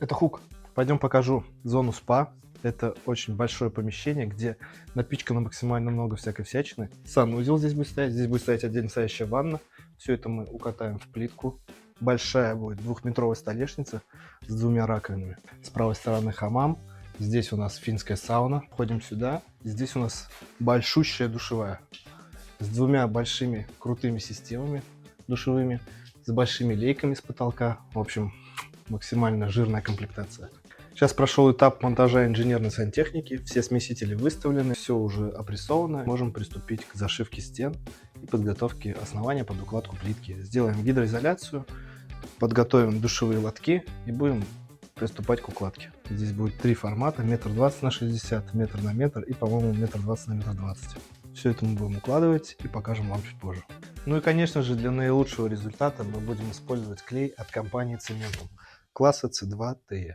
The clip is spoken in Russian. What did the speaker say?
Это хук. Пойдем покажу зону спа. Это очень большое помещение, где напичкано максимально много всякой всячины. Санузел здесь будет стоять отдельно стоящая ванна. Все это мы укатаем в плитку. Большая будет двухметровая столешница с двумя раковинами. С правой стороны хамам. Здесь у нас финская сауна. Входим сюда. Здесь у нас большущая душевая с двумя большими крутыми системами душевыми, с большими лейками с потолка. В общем, максимально жирная комплектация. Сейчас прошел этап монтажа инженерной сантехники. Все смесители выставлены, все уже опрессовано. Можем приступить к зашивке стен и подготовке основания под укладку плитки. Сделаем гидроизоляцию, подготовим душевые лотки и будем приступать к укладке. Здесь будет три формата: 1,20 на 60 м, 1 на метр и, по-моему, 1,20 на 1,20 м. Все это мы будем укладывать и покажем вам чуть позже. Ну и, конечно же, для наилучшего результата мы будем использовать клей от компании Cementum класса C2TE.